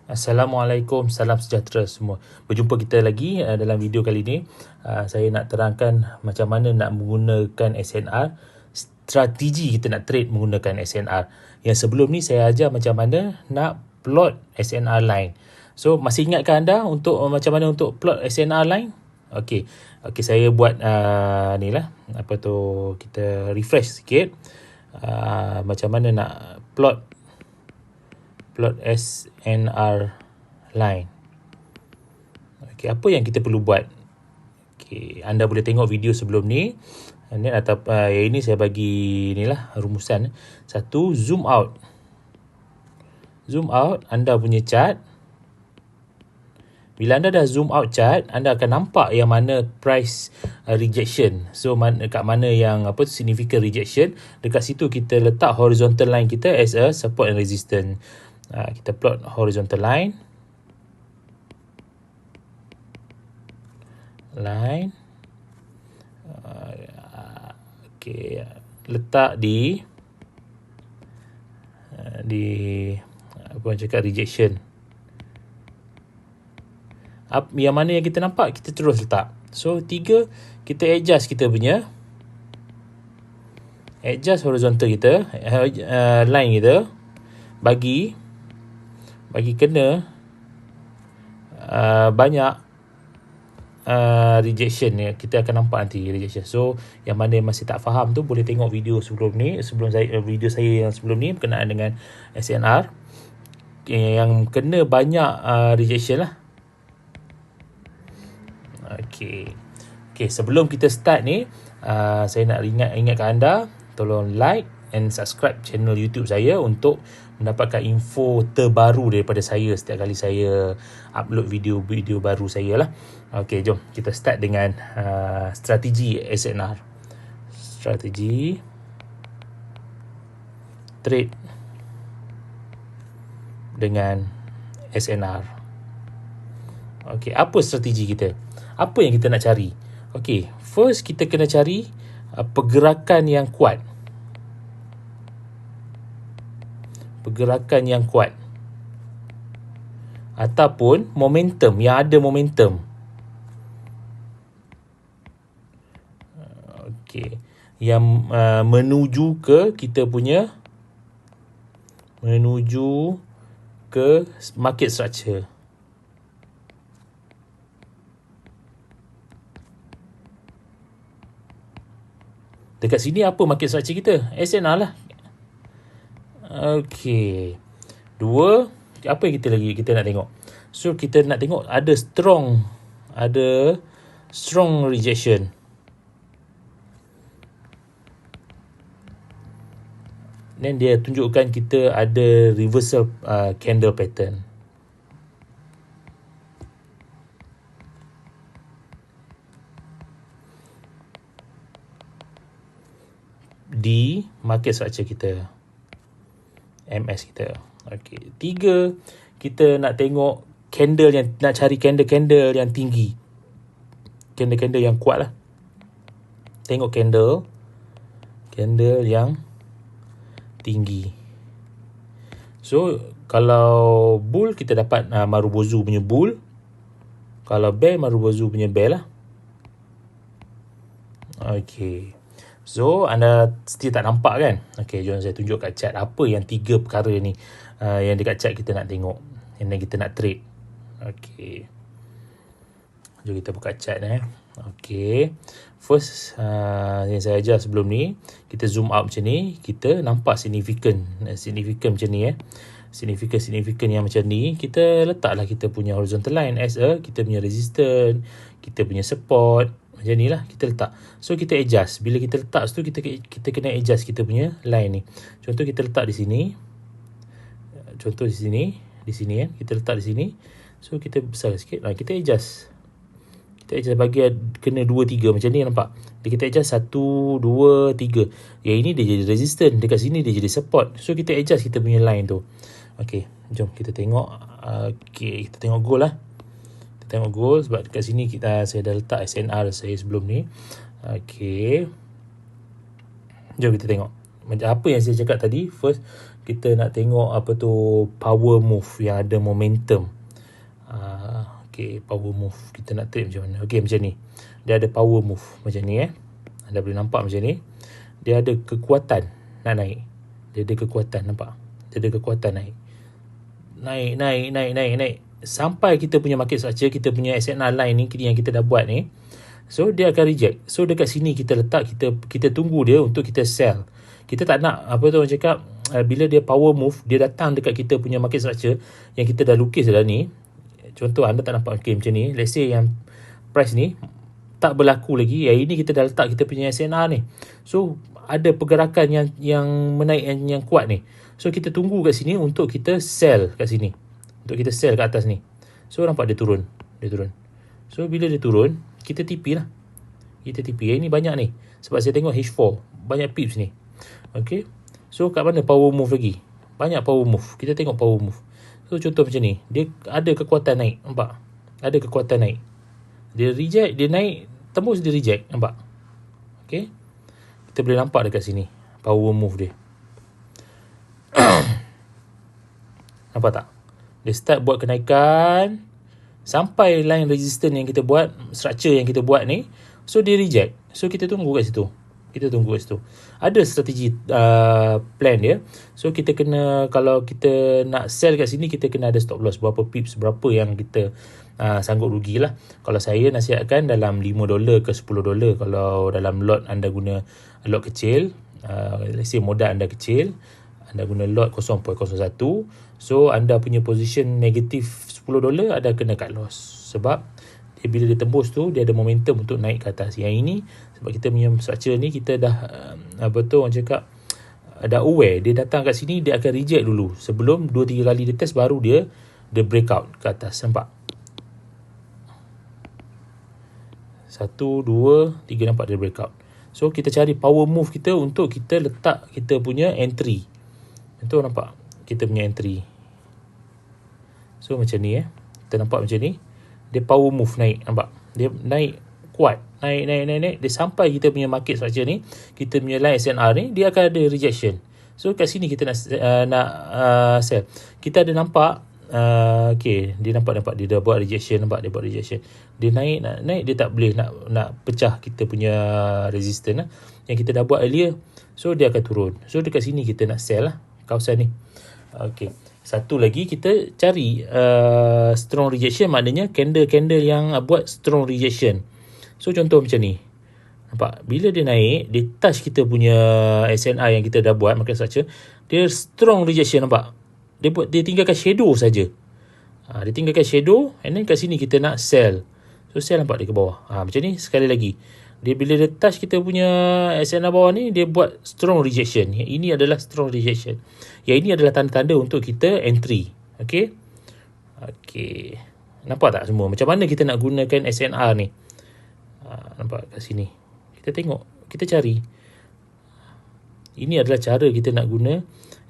Assalamualaikum, salam sejahtera semua. Berjumpa kita lagi dalam video kali ini. Saya nak terangkan macam mana nak menggunakan SNR, strategi kita nak trade menggunakan SNR. Yang sebelum ni saya ajar macam mana nak plot SNR line. So masih ingatkah anda untuk macam mana untuk plot SNR line? Okey, saya buat ni lah, kita refresh sikit. Macam mana nak plot SNR line. Okey, apa yang kita perlu buat? Okey, anda boleh tengok video sebelum ni. Yang ini saya bagi inilah rumusan. Satu, zoom out. Zoom out anda punya chart. Bila anda dah zoom out chart, anda akan nampak yang mana price rejection. So dekat mana yang significant rejection, dekat situ kita letak horizontal line kita as a support and resistance. Kita plot horizontal line. Okey, letak di apa orang cakap, rejection. Yang mana yang kita nampak, kita terus letak. So 3, kita adjust kita punya horizontal kita, line kita, bagi kena banyak rejection ya. Kita akan nampak nanti rejection. So yang mana yang masih tak faham tu boleh tengok video sebelum ni, video saya yang sebelum ni berkenaan dengan SNR yang kena banyak rejection lah. Okey, sebelum kita start ni, saya nak ingatkan anda, tolong like and subscribe channel YouTube saya untuk mendapatkan info terbaru daripada saya setiap kali saya upload video baru saya lah. Okey, jom kita start dengan strategi SNR. Strategi trade dengan SNR. Okey, apa strategi kita? Apa yang kita nak cari? Okey, first kita kena cari pergerakan yang kuat. Ataupun momentum, yang ada momentum. Okey, yang menuju ke market structure. Dekat sini apa market structure kita? SNR lah. Okey. 2, apa yang kita nak tengok? So kita nak tengok ada strong rejection. Then dia tunjukkan kita ada reversal candle pattern. Di market structure kita, MS kita. Okey, 3, kita nak tengok cari candle yang tinggi. Candle yang kuat lah. Tengok candle yang tinggi. So kalau bull kita dapat Marubozu punya bull. Kalau bear, Marubozu punya bear lah. Okey. So anda still tak nampak kan? Okey, jom saya tunjuk kat chart apa yang 3 perkara ni yang dekat chart kita nak tengok, yang kita nak trade. Okey, jom kita buka chart Okey, first yang saya ajar sebelum ni, kita zoom out macam ni, kita nampak significant macam ni significant yang macam ni, kita letaklah kita punya horizontal line as kita punya resistance, kita punya support. Macam ni lah kita letak. So kita adjust. Bila kita letak tu, kita kena adjust kita punya line ni. Contoh kita letak di sini. Di sini kan. Kita letak di sini. So kita besar sikit. Kita adjust. Bagi kena 2, 3 macam ni, nampak. Kita adjust 1, 2, 3. Yang ini dia jadi resistance. Dekat sini dia jadi support. So kita adjust kita punya line tu. Okey, jom kita tengok. Okey, kita tengok gold lah. Tengok gold sebab dekat sini saya dah letak SNR saya sebelum ni. Okey, jom kita tengok apa yang saya cakap tadi. First kita nak tengok apa tu power move yang ada momentum. Okay, power move kita nak trade macam mana? Okay, macam ni. Dia ada power move macam ni Anda boleh nampak macam ni. Dia ada kekuatan nak naik. Dia ada kekuatan, nampak? Dia ada kekuatan naik. Naik. Sampai kita punya market structure, kita punya SNR line ni yang kita dah buat ni. So dia akan reject. So dekat sini kita letak, kita tunggu dia untuk kita sell. Kita tak nak apa tu orang cakap, bila dia power move, dia datang dekat kita punya market structure yang kita dah lukis dah ni. Contoh anda tak nampak macam ni. Let's say yang price ni tak berlaku lagi. Yang ini kita dah letak kita punya SNR ni. So ada pergerakan yang menaik yang kuat ni. So kita tunggu kat sini untuk kita sell kat sini. Untuk kita sell kat atas ni. So nampak dia turun. So bila dia turun, kita TP lah. Kita TP. Yang ni banyak ni. Sebab saya tengok H4. Banyak pips ni. Okay. So kat mana power move lagi? Banyak power move. Kita tengok power move. So contoh macam ni. Dia ada kekuatan naik. Nampak? Ada kekuatan naik. Dia reject. Dia naik. Tembus dia reject. Nampak? Okay. Kita boleh nampak dekat sini. Power move dia. Nampak tak? Dia start buat kenaikan. Sampai line resistance yang kita buat. Structure yang kita buat ni. So dia reject. So kita tunggu kat situ. Ada strategi plan dia. So kita kena, kalau kita nak sell kat sini, kita kena ada stop loss. Berapa pips, berapa yang kita sanggup rugi lah. Kalau saya nasihatkan dalam $5 ke $10. Kalau dalam lot anda guna lot kecil, let's say modal anda kecil, anda guna lot 0.01. So anda punya position negatif $10, anda kena cut loss. Sebab bila dia tembus tu, dia ada momentum untuk naik ke atas. Yang ini, sebab kita punya structure ni, kita dah orang cakap, dah aware. Dia datang kat sini, dia akan reject dulu. Sebelum 2-3 kali dia test, baru dia breakout ke atas. Nampak? 1, 2, 3, nampak dia breakout. So kita cari power move kita untuk kita letak kita punya entry. Itu nampak? Kita punya entry. So macam ni kita nampak macam ni. Dia power move naik, nampak? Dia naik kuat. Naik. Dia sampai kita punya market structure ni, kita punya line SNR ni, dia akan ada rejection. So kat sini kita nak sell. Kita ada nampak, okay, dia nampak dia dah buat rejection, nampak dia buat rejection. Dia naik, dia tak boleh nak pecah kita punya resistance yang kita dah buat earlier. So dia akan turun. So dekat sini kita nak sell lah kawasan ni. Okay. Satu lagi, kita cari strong rejection, maknanya candle yang buat strong rejection. So contoh macam ni. Nampak? Bila dia naik, dia touch kita punya SNR yang kita dah buat, market structure, dia strong rejection, nampak? Dia tinggalkan shadow saja. Dia tinggalkan shadow, and then kat sini kita nak sell. So sell, nampak dia ke bawah. Macam ni, sekali lagi. Bila dia touch kita punya SNR bawah ni, dia buat strong rejection. Yang ini adalah strong rejection. Yang ini adalah tanda-tanda untuk kita entry. Okay. Nampak tak semua? Macam mana kita nak gunakan SNR ni? Nampak kat sini. Kita tengok. Kita cari. Ini adalah cara kita nak guna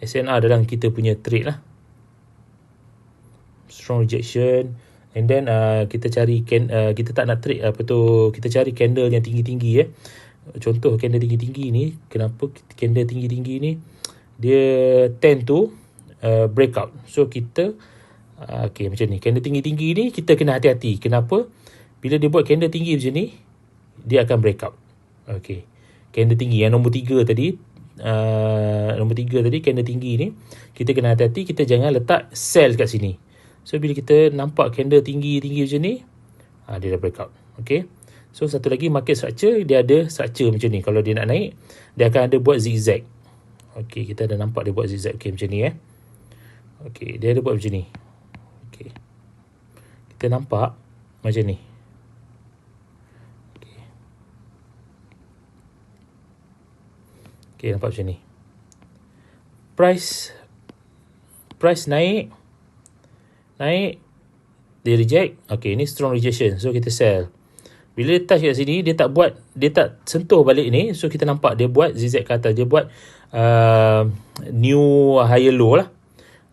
SNR dalam kita punya trade lah. Strong rejection. And then kita cari kita tak nak trade kita cari candle yang tinggi-tinggi Contoh candle tinggi-tinggi ni, kenapa candle tinggi-tinggi ni dia tend to breakout. So kita macam ni, candle tinggi-tinggi ni kita kena hati-hati. Kenapa? Bila dia buat candle tinggi macam ni, dia akan breakout. Candle tinggi yang nombor 3 tadi, candle tinggi ni kita kena hati-hati. Kita jangan letak sell kat sini. So bila kita nampak candle tinggi-tinggi macam ni, dia dah breakout. Okay. So satu lagi, market structure, dia ada structure macam ni. Kalau dia nak naik, dia akan ada buat zigzag. Okay, kita dah nampak dia buat zigzag. Okay, macam ni Okay, dia ada buat macam ni. Okay, kita nampak macam ni. Okay, nampak macam ni. Price naik, dia reject. Okay, ni strong rejection. So kita sell. Bila dia touch kat sini, dia tak sentuh balik ni. So kita nampak dia buat zigzag ke atas. Dia buat new higher low lah.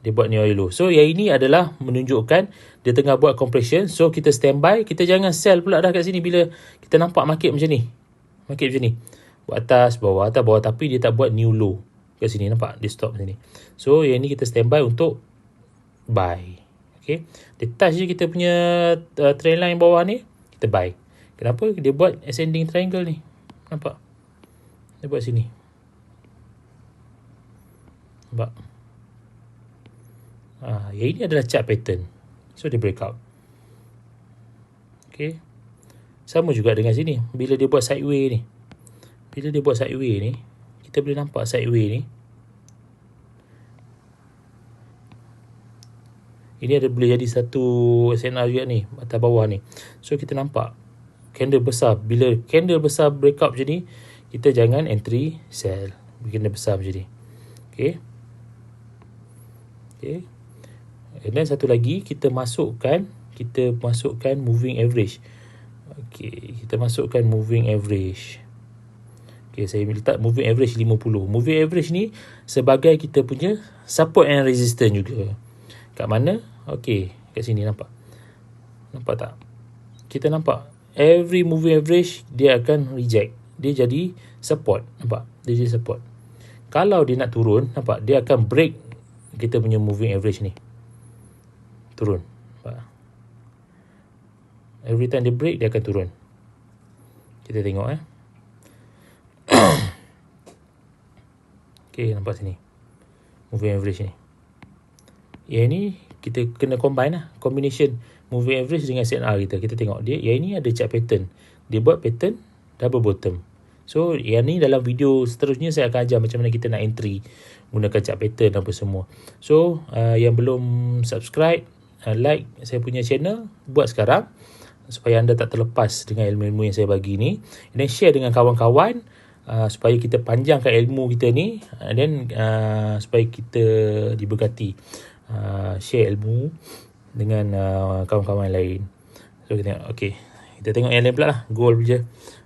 Dia buat new higher low. So yang ini adalah menunjukkan dia tengah buat compression. So kita standby. Kita jangan sell pula dah kat sini bila kita nampak market macam ni. Buat atas, bawah. Tapi dia tak buat new low kat sini, nampak dia stop sini. So yang ni kita standby untuk buy. Okay, dia touch je kita punya trend line bawah ni, kita buy. Kenapa? Dia buat ascending triangle ni, nampak dia buat sini, nampak. Yang ini adalah chart pattern, so dia breakout. Okay, sama juga dengan sini. Bila dia buat sideway ni, kita boleh nampak sideway ni, ini ada boleh jadi satu SNR juga ni, atas bawah ni. So kita nampak candle besar. Bila candle besar breakout macam ni, kita jangan entry sell. Candle besar macam ni. Okay, and then satu lagi, kita masukkan moving average. Okay, kita masukkan moving average. Okay, saya letak moving average 50. Moving average ni sebagai kita punya support and resistance juga. Kat mana? Okay, kat sini nampak. Nampak tak? Kita nampak every moving average dia akan reject. Dia jadi support. Nampak? Dia jadi support. Kalau dia nak turun, nampak? Dia akan break kita punya moving average ni. Turun. Nampak? Every time dia break, dia akan turun. Kita tengok Okay, nampak sini moving average ni. Yang ni kita kena combine lah, combination moving average dengan SNR kita. Kita tengok dia, yang ni ada chart pattern. Dia buat pattern double bottom. So yang ni dalam video seterusnya saya akan ajar macam mana kita nak entry gunakan chart pattern apa semua. So yang belum subscribe, like saya punya channel, buat sekarang supaya anda tak terlepas dengan ilmu-ilmu yang saya bagi ni. And then share dengan kawan-kawan supaya kita panjangkan ilmu kita ni, and then supaya kita diberkati. Share ilmu dengan kawan-kawan lain. So kita tengok, okay, kita tengok yang lain pula lah, gold je.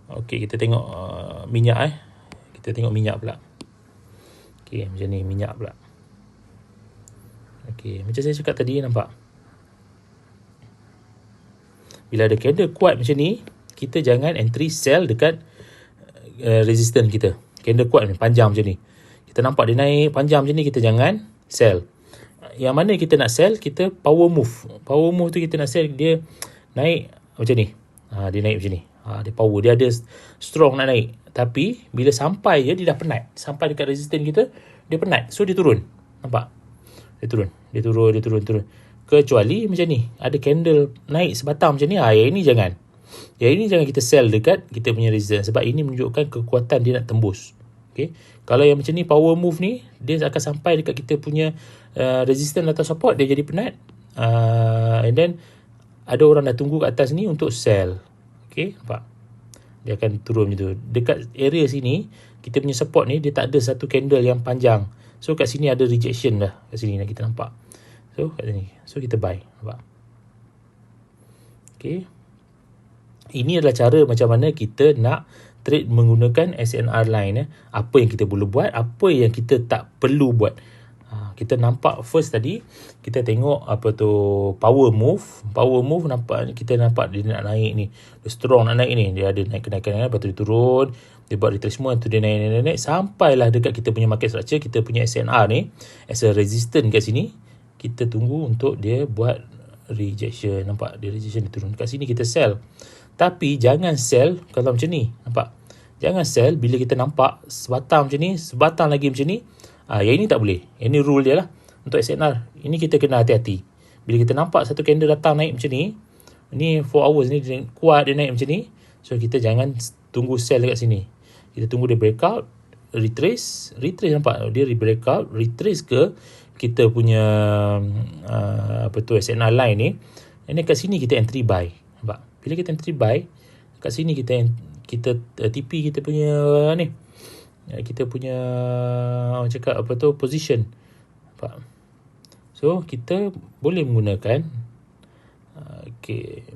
Okay, kita tengok minyak kita tengok minyak pula. Okay, macam ni minyak pula. Okay, macam saya cakap tadi, nampak bila ada candle kuat macam ni, kita jangan entry sell dekat resistance kita. Candle kuat ni, panjang macam ni, kita nampak dia naik panjang macam ni, kita jangan sell. Yang mana kita nak sell, kita power move. Power move tu kita nak sell, dia naik macam ni. Dia naik macam ni. Dia power, dia ada strong nak naik. Tapi bila sampai je, dia dah penat. Sampai dekat resistance kita, dia penat. So dia turun. Nampak? Dia turun. Kecuali macam ni, ada candle naik sebatang macam ni, yang ini jangan. Yang ini jangan kita sell dekat kita punya resistance, sebab ini menunjukkan kekuatan dia nak tembus. Okay. Kalau yang macam ni power move ni, dia akan sampai dekat kita punya resistance atau support, dia jadi penat. And then ada orang dah tunggu kat atas ni untuk sell. Okay, nampak? Dia akan turun macam tu. Dekat area sini, kita punya support ni, dia tak ada satu candle yang panjang. So kat sini ada rejection dah. Kat sini kita nampak. So kat sini, so kita buy. Nampak? Okay, ini adalah cara macam mana kita nak trade menggunakan SNR line. Apa yang kita boleh buat, apa yang kita tak perlu buat. Kita nampak first tadi, kita tengok apa tu power move. Power move nampak, kita nampak dia nak naik ni, dia strong nak naik ni, dia ada naik kenaikan, lepas tu dia turun, dia buat retracement, tu dia naik sampailah dekat kita punya market structure, kita punya SNR ni as a resistance kat sini. Kita tunggu untuk dia buat rejection. Nampak dia rejection, dia turun kat sini, kita sell. Tapi jangan sell kalau macam ni. Nampak? Jangan sell bila kita nampak sebatang macam ni, sebatang lagi macam ni. Yang ini tak boleh. Yang ni rule dia lah. Untuk SNR, ini kita kena hati-hati. Bila kita nampak satu candle datang naik macam ni, 4 hours ni dia kuat, dia naik macam ni. So kita jangan tunggu sell dekat sini. Kita tunggu dia breakout, retrace nampak? Dia breakout, retrace ke kita punya SNR line ni. And then kat sini kita entry buy. Nampak? Bila kita entry buy, kat sini kita TP kita punya ni. Kita punya position. Nampak? So kita boleh menggunakan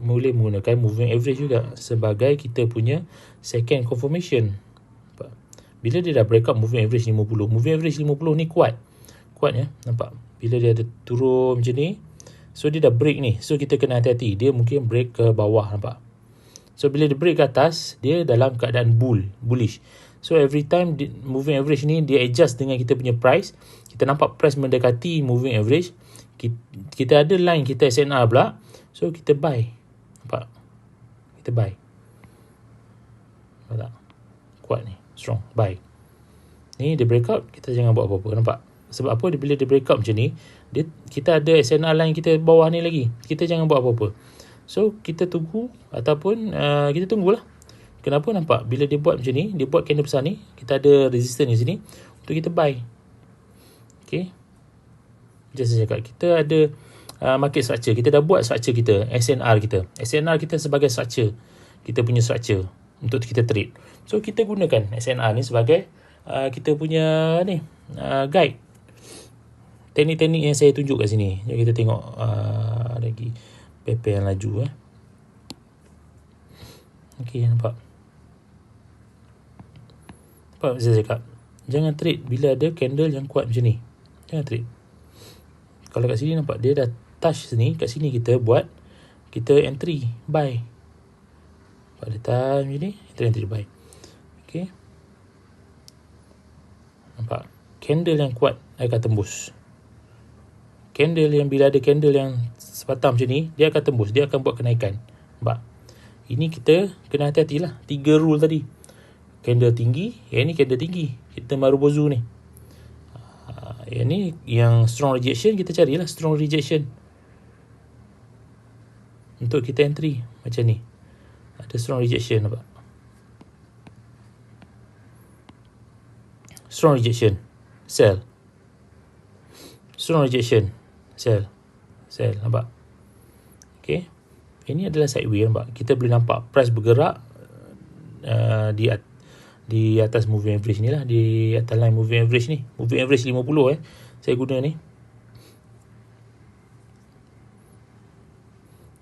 boleh menggunakan moving average juga sebagai kita punya second confirmation. Nampak? Bila dia dah break up moving average 50, moving average 50 ni kuat ya, nampak? Bila dia ada turun macam ni, so dia dah break ni, so kita kena hati-hati, dia mungkin break ke bawah, nampak? So bila dia break ke atas, dia dalam keadaan bullish. So every time moving average ni dia adjust dengan kita punya price, kita nampak price mendekati moving average, kita ada line kita SNR pula, so kita buy. Nampak? Kita buy. Nampak tak? Kuat ni, strong, buy. Ni dia breakout, kita jangan buat apa-apa. Nampak? Sebab apa? Bila dia breakout macam ni, kita ada SNR line kita bawah ni lagi, kita jangan buat apa-apa. So kita tunggu, ataupun kita tunggulah. Kenapa? Nampak bila dia buat macam ni, dia buat candle besar ni, kita ada resistance di sini untuk kita buy. Okay, macam saya cakap, kita ada market structure, kita dah buat structure kita, SNR kita sebagai structure, kita punya structure untuk kita trade. So kita gunakan SNR ni sebagai kita punya ni guide. Teknik-teknik yang saya tunjuk kat sini. Jom kita tengok lagi paper yang laju. Okay, nampak? Nampak saya cakap, jangan trade bila ada candle yang kuat macam ni. Jangan trade. Kalau kat sini nampak dia dah touch sini, kat sini kita buat, kita entry, buy. Pada time ni kita entry, buy. Okay, nampak? Candle yang kuat akan tembus. Candle yang bila ada candle yang sepatah macam ni, dia akan tembus, dia akan buat kenaikan. Nampak? Ini kita kena hati-hatilah. 3 rule tadi. Candle tinggi, yang ni candle tinggi. Kita Marubozu ni. Yang ni yang strong rejection, kita carilah strong rejection. Untuk kita entry macam ni. Ada strong rejection, nampak? Strong rejection, sell. Strong rejection, sell. Sell, nampak? Okay. Ini adalah sideway, nampak? Kita boleh nampak price bergerak di atas moving average ni lah, di atas line moving average ni. Moving average 50 saya guna ni.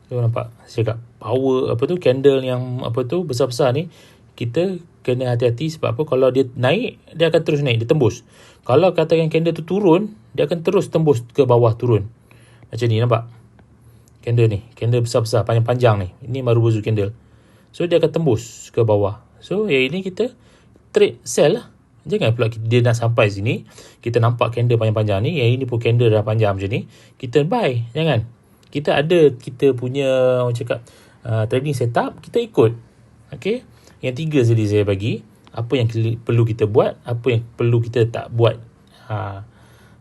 So nampak? Saya cakap power candle yang besar-besar ni, kita kena hati-hati. Sebab apa? Kalau dia naik, dia akan terus naik, dia tembus. Kalau katakan candle tu turun, dia akan terus tembus ke bawah, turun. Macam ni, nampak? Candle ni, candle besar-besar, panjang-panjang ni. Ini Marubozu candle. So dia akan tembus ke bawah. So yang ini kita trade sell lah. Jangan pula dia nak sampai sini, kita nampak candle panjang-panjang ni, yang ini pun candle dah panjang macam ni, kita buy. Jangan. Kita ada kita punya trading setup, kita ikut. Okay. Yang 3 tadi saya bagi, apa yang perlu kita buat, apa yang perlu kita tak buat.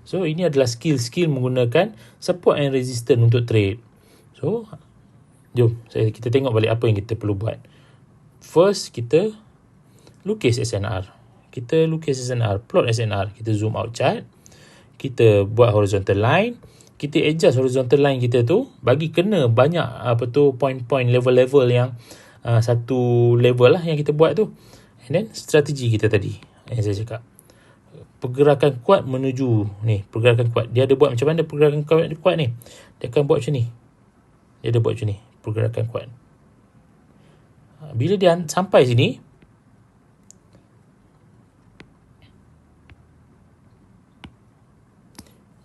So ini adalah skill-skill menggunakan support and resistance untuk trade. So jom kita tengok balik apa yang kita perlu buat. First, kita lukis SNR. Plot SNR. Kita zoom out chart. Kita buat horizontal line. Kita adjust horizontal line kita tu bagi kena banyak point-point, level-level yang satu level lah yang kita buat tu. And then strategi kita tadi yang saya cakap, pergerakan kuat menuju ni, pergerakan kuat. Dia ada buat macam mana pergerakan kuat ni? Dia akan buat macam ni. Dia ada buat macam ni, pergerakan kuat. Bila dia sampai sini,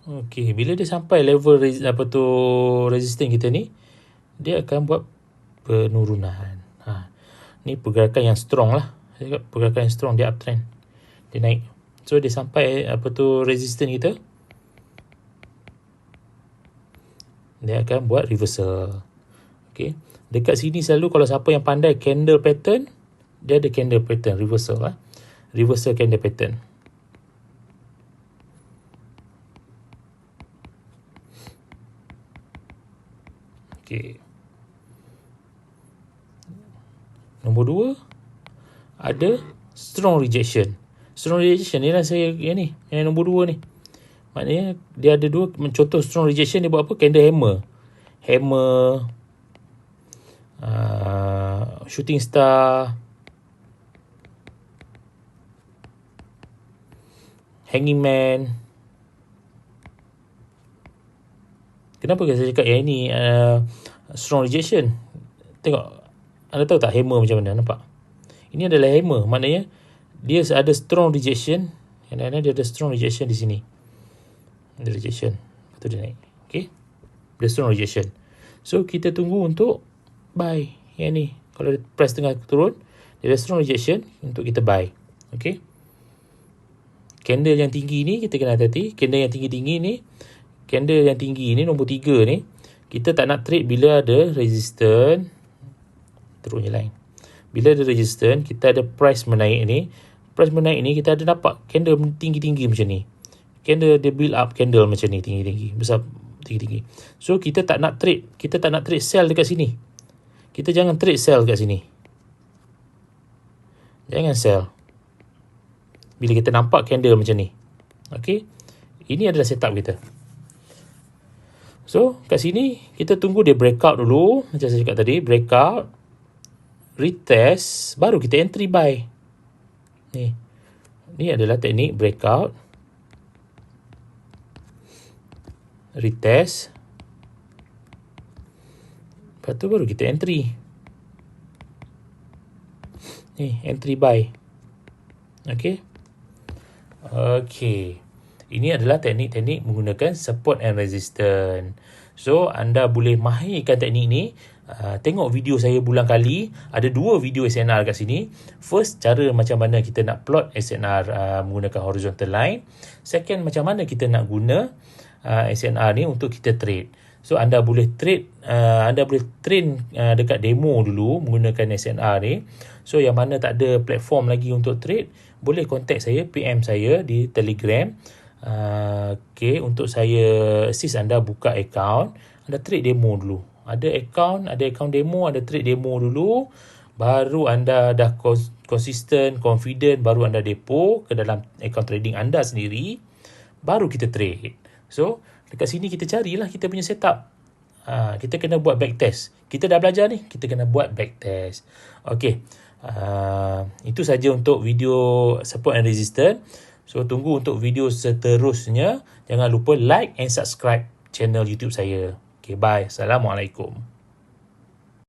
okey, bila dia sampai level resistance kita ni, dia akan buat penurunan. Ni pergerakan yang strong lah. Pergerakan yang strong, dia uptrend. Dia naik. So dia sampai resistance kita, dia akan buat reversal. Okay. Dekat sini selalu kalau siapa yang pandai candle pattern, dia ada candle pattern reversal lah. Reversal candle pattern. Okay. Nombor 2, ada strong rejection. Strong rejection ni lah yang nombor 2 ni. Maknanya dia ada 2 contoh strong rejection. Dia buat apa? Candle hammer, shooting star, hanging man. Kenapa saya cakap yang ini strong rejection? Tengok, anda tahu tak hammer macam mana? Nampak? Ini adalah hammer. Maknanya dia ada strong rejection. Kadang-kadang dia ada strong rejection di sini. Ada rejection. Lepas tu dia naik. Okay. Dia strong rejection. So kita tunggu untuk buy. Yang ni. Kalau price tengah turun, dia ada strong rejection untuk kita buy. Okay. Candle yang tinggi ni kita kena hati-hati. Candle yang tinggi-tinggi ni, candle yang tinggi ni nombor 3 ni, kita tak nak trade bila ada resistance. Terusnya lain. Bila ada resistance, kita ada price menaik ni. Price menaik ni kita ada dapat candle tinggi-tinggi macam ni. Candle dia build up candle macam ni tinggi-tinggi, besar tinggi-tinggi. So kita tak nak trade, sell dekat sini. Kita jangan trade sell dekat sini. Jangan sell bila kita nampak candle macam ni. Okay, ini adalah setup kita. So kat sini kita tunggu dia breakout dulu. Macam saya cakap tadi, breakout, retest, baru kita entry buy. Ni adalah teknik breakout, retest, lepas tu baru kita entry. Ni entry buy. Okay. Ini adalah teknik-teknik menggunakan support and resistance. So anda boleh mahirkan teknik ni. Tengok video saya bulan kali. Ada 2 video SNR kat sini. First, cara macam mana kita nak plot SNR menggunakan horizontal line. Second, macam mana kita nak guna SNR ni untuk kita trade. So anda boleh trade, anda boleh train dekat demo dulu menggunakan SNR ni. So yang mana tak ada platform lagi untuk trade, boleh contact saya, PM saya di Telegram. Untuk saya assist anda buka account, anda trade demo dulu. Ada account demo, ada trade demo dulu. Baru anda dah konsisten, confident, baru anda depo ke dalam account trading anda sendiri. Baru kita trade. So dekat sini kita carilah kita punya setup. Kita kena buat backtest. Kita dah belajar ni, kita kena buat backtest. Okay. Itu saja untuk video support and resistance. So tunggu untuk video seterusnya. Jangan lupa like and subscribe channel YouTube saya. Okay, bye. Assalamualaikum.